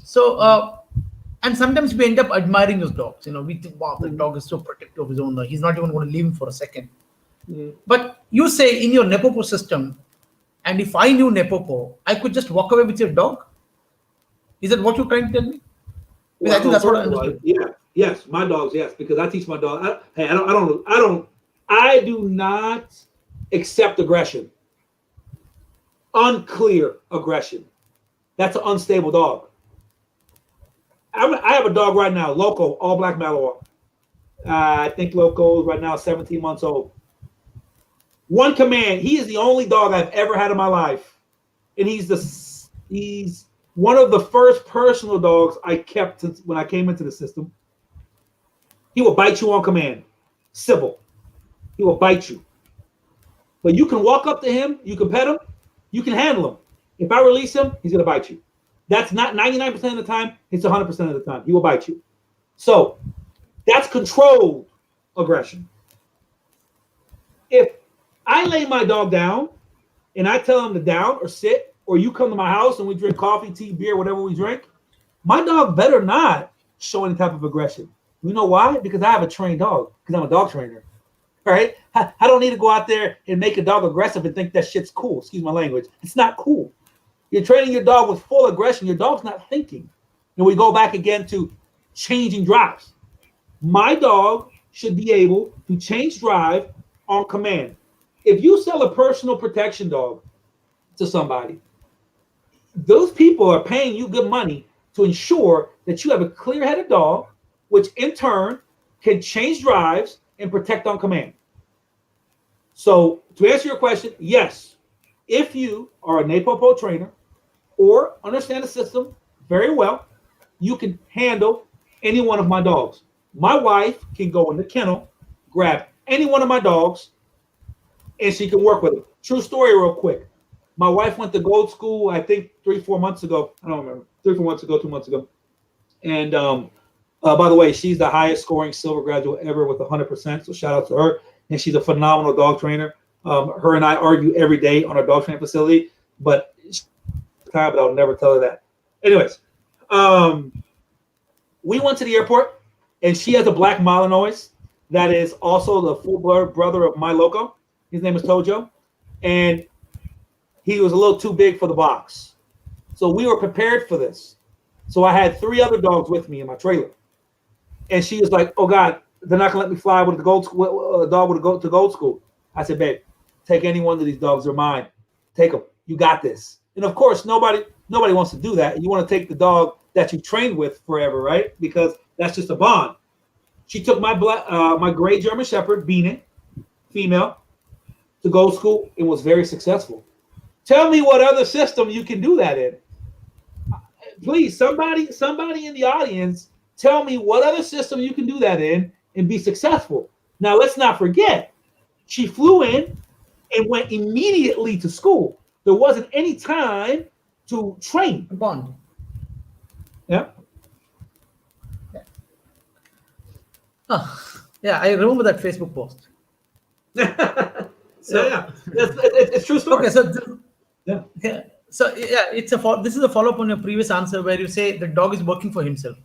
So, and sometimes we end up admiring those dogs. We think, wow, the dog is so protective of his owner. He's not even going to leave him for a second. But you say in your NePoPo system, and if I knew NePoPo, I could just walk away with your dog? Is that what you're trying to tell me? Because I think that's what I understood. Yes, my dogs, yes, because I teach my dog. I do not accept aggression. Unclear aggression. That's an unstable dog. I have a dog right now, Loco, all black Malinois. I think Loco is right now 17 months old. One command. He is the only dog I've ever had in my life, and he's one of the first personal dogs I kept when I came into the system. He will bite you on command. Civil. He will bite you. But you can walk up to him, you can pet him, you can handle him. If I release him, he's going to bite you. That's not 99% of the time, it's 100% of the time. He will bite you. So that's controlled aggression. If I lay my dog down and I tell him to down or sit, or you come to my house and we drink coffee, tea, beer, whatever we drink, my dog better not show any type of aggression. You know why? Because I have a trained dog, because I'm a dog trainer. All right? I don't need to go out there and make a dog aggressive and think that shit's cool. Excuse my language. It's not cool. You're training your dog with full aggression. Your dog's not thinking. And we go back again to changing drives. My dog should be able to change drive on command. If you sell a personal protection dog to somebody, those people are paying you good money to ensure that you have a clear-headed dog, which in turn can change drives and protect on command. So to answer your question, yes, if you are a NePoPo trainer or understand the system very well, you can handle any one of my dogs. My wife can go in the kennel, grab any one of my dogs, and she can work with them. True story real quick. My wife went to Gold School, I think 3-4 months ago. I don't remember. 3-4 months ago, 2 months ago. And by the way, she's the highest scoring silver graduate ever with 100%. So shout out to her. And she's a phenomenal dog trainer. Her and I argue every day on our dog training facility, but I'll never tell her that. Anyways, we went to the airport, and she has a black Malinois that is also the full-blood brother of my Loco. His name is Tojo. And he was a little too big for the box. So we were prepared for this. So I had 3 other dogs with me in my trailer. And she was like, oh, God, they're not going to let me fly with the Gold School, a dog to Gold School. I said, babe, take any one of these dogs. They're mine. Take them. You got this. And, of course, nobody wants to do that. You want to take the dog that you trained with forever, right? Because that's just a bond. She took my gray German Shepherd, Beanie, female, to Gold School and was very successful. Tell me what other system you can do that in. Please, somebody in the audience, tell me what other system you can do that in and be successful. Now, let's not forget, she flew in and went immediately to school. There wasn't any time to train. Bond. Yeah. Oh, yeah, I remember that Facebook post. It's true story. Okay, so this is a follow-up on your previous answer where you say the dog is working for himself.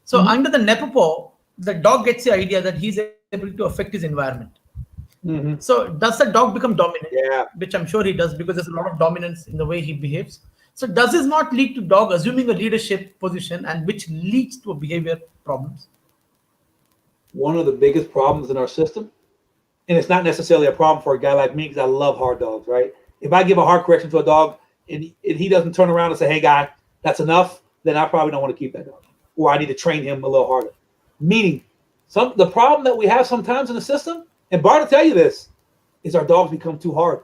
So under the NePoPo, the dog gets the idea that he's able to affect his environment. Mm-hmm. So does the dog become dominant? Yeah. Which I'm sure he does, because there's a lot of dominance in the way he behaves. So does this not lead to dog assuming a leadership position, and which leads to behavior problems? One of the biggest problems in our system And it's not necessarily a problem for a guy like me because I love hard dogs, right? If I give a hard correction to a dog and he doesn't turn around and say, hey, guy, that's enough, then I probably don't want to keep that dog. Or I need to train him a little harder. Meaning, the problem that we have sometimes in the system, and Bart will tell you this, is our dogs become too hard.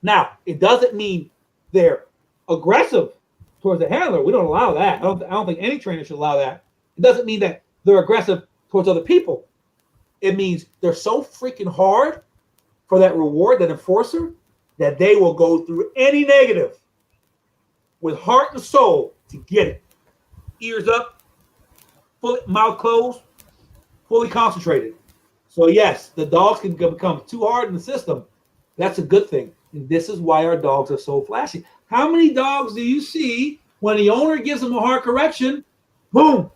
Now, it doesn't mean they're aggressive towards the handler. We don't allow that. I don't think any trainer should allow that. It doesn't mean that they're aggressive towards other people. It means they're so freaking hard for that reward, that enforcer, that they will go through any negative with heart and soul to get it. Ears up, fully, mouth closed, fully concentrated. So yes, the dogs can become too hard in the system. That's a good thing. And this is why our dogs are so flashy. How many dogs do you see when the owner gives them a hard correction, boom,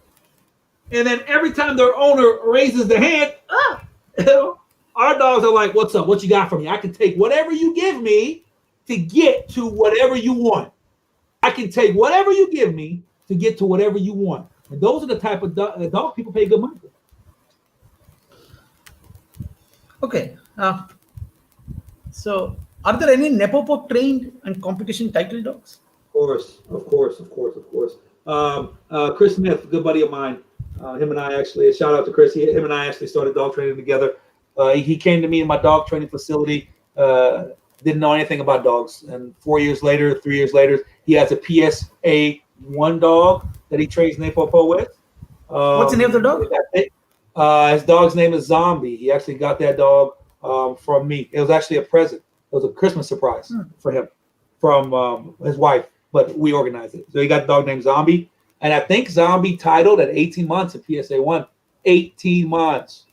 and then every time their owner raises the hand, our dogs are like, what's up? What you got for me? I can take whatever you give me to get to whatever you want. I can take whatever you give me to get to whatever you want. And those are the type of dog people pay good money for. Okay. So, are there any NePoPo trained and competition title dogs? Of course. Chris Smith, a good buddy of mine. Him and I actually, shout out to Chris. Him and I actually started dog training together. He came to me in my dog training facility. Didn't know anything about dogs, and 3 years later, he has a PSA 1 dog that he trains NePoPo with. What's the name of the dog? His dog's name is Zombie. He actually got that dog from me. It was actually a present. It was a Christmas surprise for him from his wife, but we organized it. So he got the dog named Zombie. And I think Zombie titled at 18 months at PSA 1. 18 months.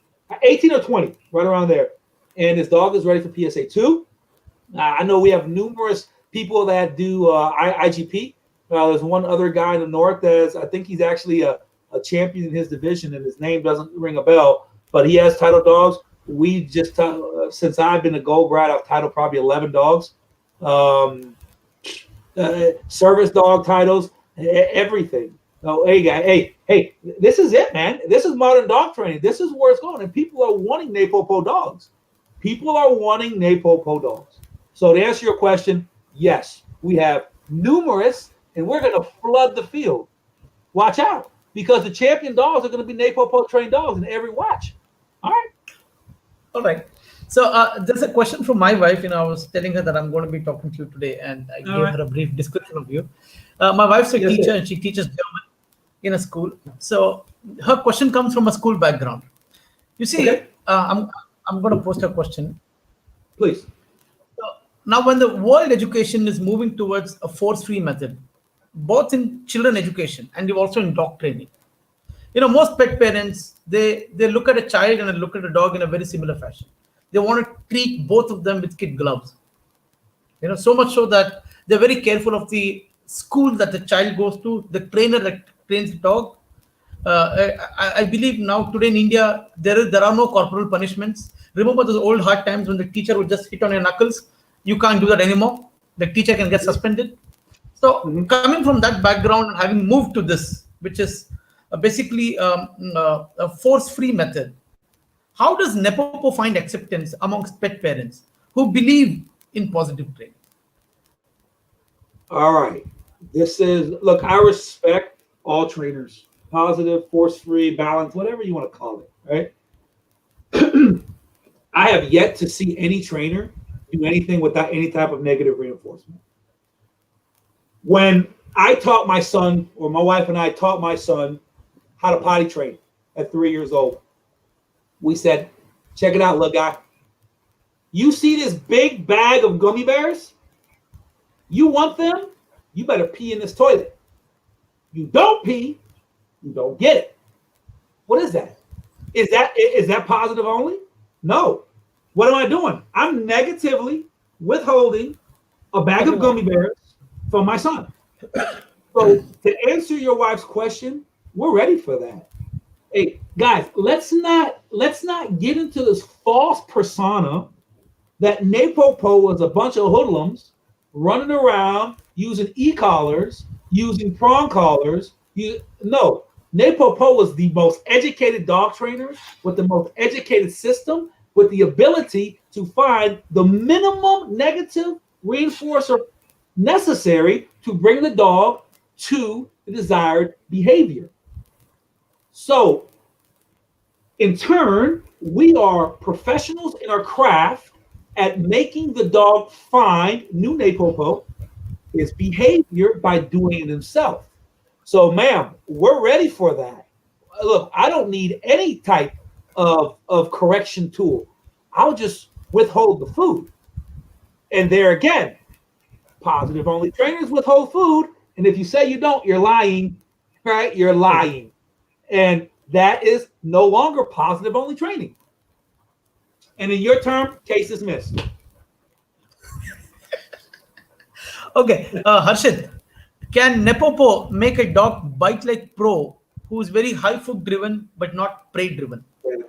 18 or 20, right around there. And his dog is ready for PSA 2. I know we have numerous people that do IGP. There's one other guy in the north I think he's actually a champion in his division, and his name doesn't ring a bell, but he has titled dogs. We just, since I've been a Gold Grad, I've titled probably 11 dogs. Service dog titles, everything. Oh, hey, this is it, man. This is modern dog training. This is where it's going, and people are wanting NePoPo dogs. People are wanting NePoPo dogs. So to answer your question, yes, we have numerous, and we're going to flood the field. Watch out, because the champion dogs are going to be NePoPo trained dogs in every watch. All right. So there's a question from my wife. I was telling her that I'm going to be talking to you today, and I gave her a brief description of you. My wife's a teacher, and she teaches German in a school. So her question comes from a school background. You see, I'm going to post her question. Please. Now, when the world education is moving towards a force-free method, both in children education and also in dog training, most pet parents, they look at a child and they look at a dog in a very similar fashion. They want to treat both of them with kid gloves. So much so that they're very careful of the school that the child goes to, the trainer that trains the dog. I believe now today in India, there are no corporal punishments. Remember those old hard times when the teacher would just hit on your knuckles? You can't do that anymore. The teacher can get suspended. So coming from that background and having moved to this, which is basically a force-free method, how does NePoPo find acceptance amongst pet parents who believe in positive training? All right. Look, I respect all trainers, positive, force-free, balanced, whatever you want to call it, right? I have yet to see any trainer do anything without any type of negative reinforcement. When I taught my son, or my wife and I taught my son how to potty train at 3 years old, we said, check it out, little guy. You see this big bag of gummy bears? You want them? You better pee in this toilet. You don't pee, you don't get it. What is that? Is that positive only? No. What am I doing? I'm negatively withholding a bag of gummy bears from my son. So to answer your wife's question, we're ready for that. Hey, guys, let's not get into this false persona that NePoPo was a bunch of hoodlums running around using e-collars, using prong collars. No, NePoPo was the most educated dog trainer with the most educated system with the ability to find the minimum negative reinforcer necessary to bring the dog to the desired behavior. So, in turn, we are professionals in our craft at making the dog find new NePoPo, his behavior, by doing it himself. So, ma'am, we're ready for that. Look, I don't need any type of correction tool. I'll just withhold the food. And there again, positive only trainers withhold food. And if you say you don't, you're lying, right? You're lying. And that is no longer positive only training. And in your term, case is missed. Okay, Harshit, can NePoPo make a dog bite like Pro, who is very high food driven but not prey driven? Yeah.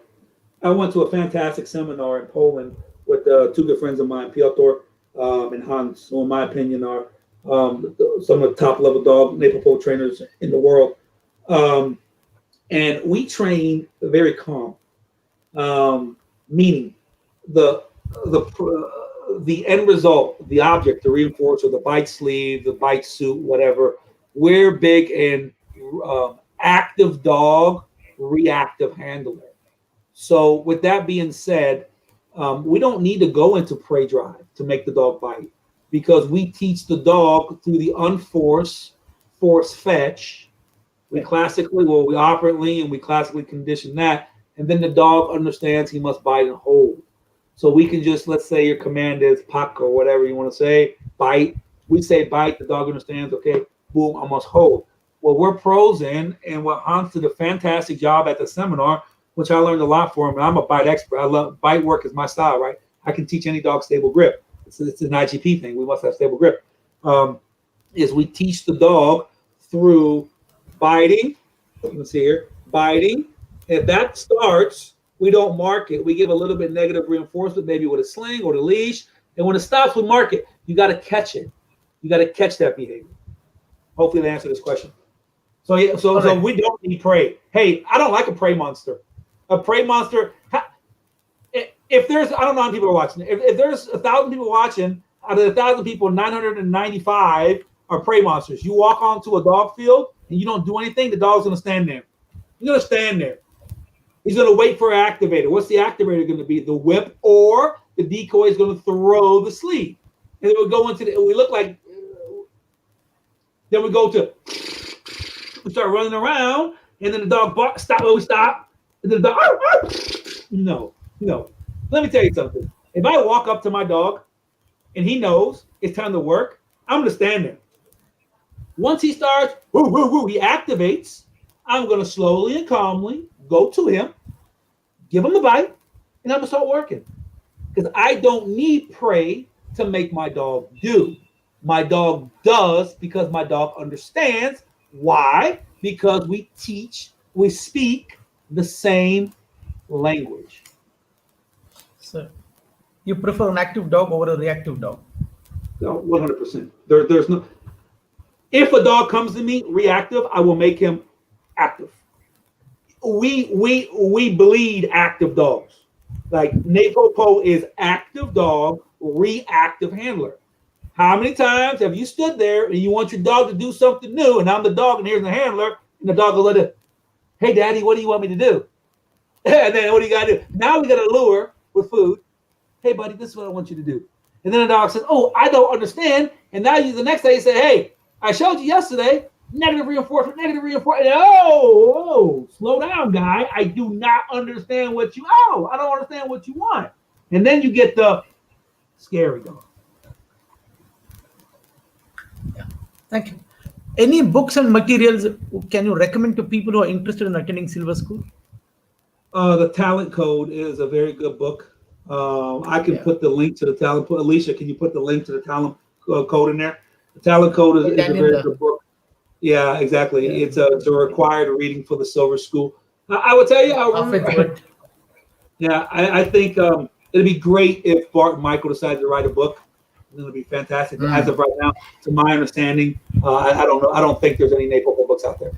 I went to a fantastic seminar in Poland with two good friends of mine, Piotr and Hans, who in my opinion are some of the top level dog NePoPo trainers in the world. And we train very calm, meaning the end result, the object, the reinforcer, the bite sleeve, the bite suit, whatever. We're big in active dog, reactive handler. So with that being said, we don't need to go into prey drive to make the dog bite, because we teach the dog through the unforced, force fetch. We operantly and we classically condition that. And then the dog understands he must bite and hold. So we can just, let's say your command is pak or whatever you want to say, bite. We say bite, the dog understands, okay, boom, I must hold. Well, we're pros in, and what Hans did a fantastic job at the seminar, which I learned a lot from, and I'm a bite expert. I love bite work is my style, right? I can teach any dog stable grip. It's an IGP thing. We must have stable grip. Is we teach the dog through biting. You can see here, biting. If that starts, we don't mark it. We give a little bit negative reinforcement, maybe with a sling or the leash. And when it stops, we mark it. You got to catch it. You got to catch that behavior. Hopefully, they answer this question. So yeah, so we don't need prey. Hey, I don't like a prey monster. A prey monster. If there's, I don't know how many people are watching. If there's 1,000 people watching, out of 1,000 people, 995 are prey monsters. You walk onto a dog field and you don't do anything, the dog's gonna stand there. He's gonna stand there. He's gonna wait for an activator. What's the activator gonna be? The whip, or the decoy is gonna throw the sleeve. And then we go into we look like. Then we go to. We start running around, and then the dog barks. Stop. We stop. And then the dog. No. Let me tell you something. If I walk up to my dog, and he knows it's time to work, I'm gonna stand there. Once he starts, woo, woo, woo, he activates. I'm gonna slowly and calmly go to him, give him the bite, and I'm gonna start working. Because I don't need prey to make my dog do. My dog does because my dog understands. Why? Because we speak the same language. So, you prefer an active dog over a reactive dog? No, 100%. There's no. If a dog comes to me reactive, I will make him active. We bleed active dogs. Like NePoPo is active dog, reactive handler. How many times have you stood there and you want your dog to do something new, and I'm the dog and here's the handler, and the dog will let it, hey daddy, what do you want me to do? And then what do you gotta do? Now we got a lure with food. Hey buddy, this is what I want you to do. And then the dog says, oh, I don't understand. And now the next day you say, hey, I showed you yesterday, negative reinforcement. Oh, slow down, guy. I do not understand what you, I don't understand what you want. And then you get the scary dog. Yeah, thank you. Any books and materials can you recommend to people who are interested in attending Silver School? The Talent Code is a very good book. I can put the link to the talent. Alicia, can you put the link to the talent code in there? The Talent Code is a very good book. Yeah, exactly. Yeah. It's a required reading for the Silver School. I would tell you, I think it'd be great if Bart and Michael decided to write a book. It would be fantastic. But as of right now, to my understanding, I don't know. I don't think there's any NePoPo books out there.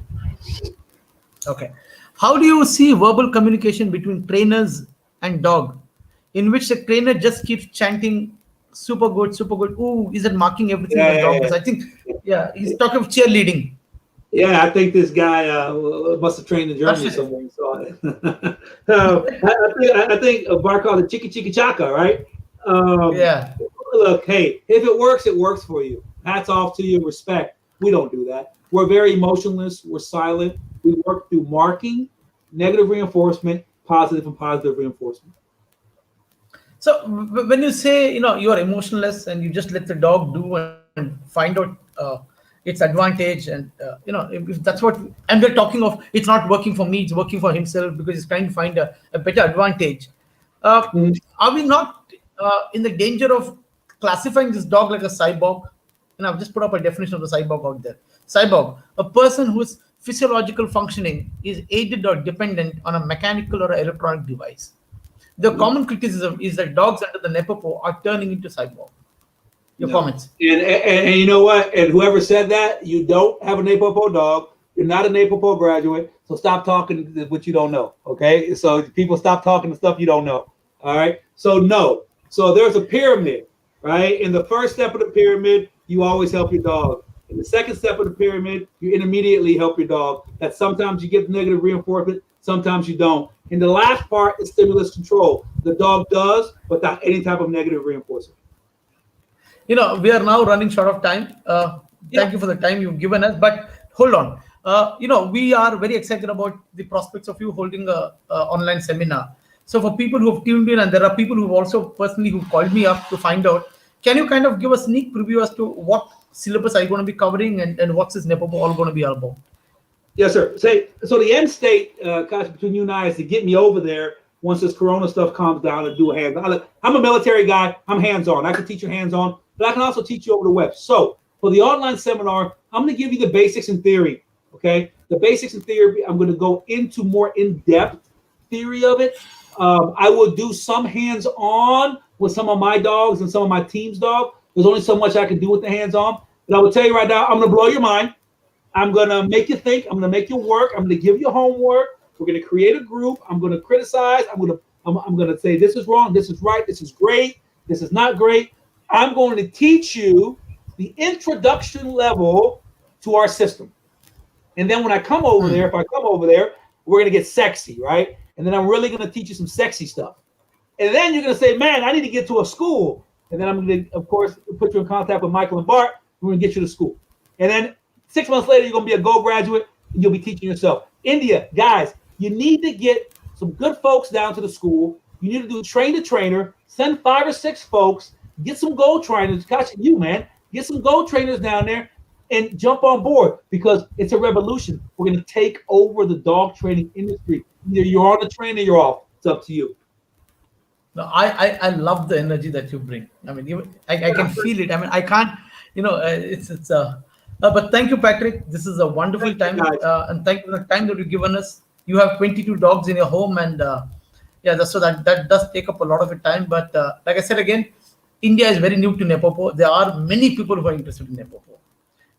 Okay. How do you see verbal communication between trainers and dog? in which the trainer just keeps chanting, super good, super good. Ooh, is it marking everything the dog does? I think, he's talking of cheerleading. Yeah, I think this guy must have trained in Germany somewhere. He saw it. I think Bart called it chiki chiki chaka, right? Look, hey, if it works for you. Hats off to you, respect. We don't do that. We're very emotionless. We're silent. We work through marking, negative reinforcement, positive and positive reinforcement. So when you say, you are emotionless and you just let the dog do and find out its advantage, and if that's what, and we're talking of, it's not working for me, it's working for himself because he's trying to find a better advantage. Are we not in the danger of classifying this dog like a cyborg? And I've just put up a definition of the cyborg out there. Cyborg, a person whose physiological functioning is aided or dependent on a mechanical or electronic device. The common criticism is that dogs under the NePoPo are turning into cyborg. Your comments. And you know what? And whoever said that, you don't have a NePoPo dog. You're not a NePoPo graduate. So stop talking what you don't know. Okay? So people stop talking the stuff you don't know. All right? So no. So there's a pyramid, right? In the first step of the pyramid, you always help your dog. In the second step of the pyramid, you intermediately help your dog. That sometimes you get negative reinforcement, sometimes you don't. And the last part is stimulus control. The dog does without any type of negative reinforcement. We are now running short of time. Thank you for the time you've given us. But hold on. We are very excited about the prospects of you holding a online seminar. So for people who have tuned in, and there are people who've also personally who called me up to find out, can you kind of give a sneak preview as to what syllabus are you going to be covering and what's this NePoPo all going to be all about? Yes, sir. So the end state, Kash, between you and I, is to get me over there once this Corona stuff calms down and do a hands-on. I'm a military guy. I'm hands-on. I can teach you hands-on, but I can also teach you over the web. So for the online seminar, I'm going to give you the basics in theory, okay? The basics in theory, I'm going to go into more in-depth theory of it. I will do some hands-on with some of my dogs and some of my team's dogs. There's only so much I can do with the hands-on. But I will tell you right now, I'm going to blow your mind. I'm going to make you think. I'm going to make you work. I'm going to give you homework. We're going to create a group. I'm going to criticize. I'm going to say this is wrong. This is right. This is great. This is not great. I'm going to teach you the introduction level to our system. And then when I come over there, if I come over there, we're going to get sexy, right? And then I'm really going to teach you some sexy stuff. And then you're going to say, man, I need to get to a school. And then I'm going to, of course, put you in contact with Michael and Bart. We're going to get you to school. And then 6 months later, you're going to be a Gold graduate and you'll be teaching yourself. India, guys, you need to get some good folks down to the school. You need to do train the trainer, send 5 or 6 folks, get some Gold trainers. Gosh, you, man, get some Gold trainers down there and jump on board because it's a revolution. We're going to take over the dog training industry. Either you're on the train or you're off. It's up to you. No, I love the energy that you bring. I mean, I can feel it. I mean, I can't, but thank you, Patrick. This is a wonderful time. And thank you for the time that you've given us. You have 22 dogs in your home. And so that does take up a lot of your time. But like I said, again, India is very new to NePoPo. There are many people who are interested in NePoPo.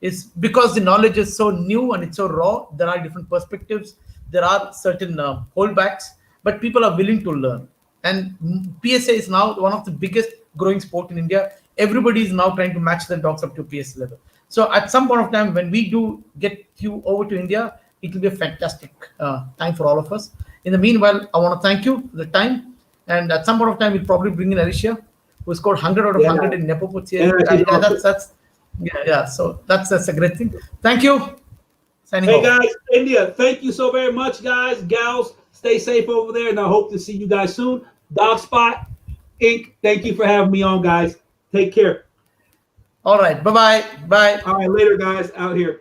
It's because the knowledge is so new and it's so raw. There are different perspectives. There are certain holdbacks, but people are willing to learn. And PSA is now one of the biggest growing sport in India. Everybody is now trying to match their dogs up to PSA level. So at some point of time, when we do get you over to India, it will be a fantastic time for all of us. In the meanwhile, I want to thank you for the time. And at some point of time, we'll probably bring in Alicia, who scored 100 out of 100 in NePoPo. So that's a great thing. Thank you. Signing off. Guys, India, thank you so very much, guys, gals. Stay safe over there, and I hope to see you guys soon. Dogspot Inc., thank you for having me on, guys. Take care. All right. Bye-bye. Bye. All right, later, guys, out here.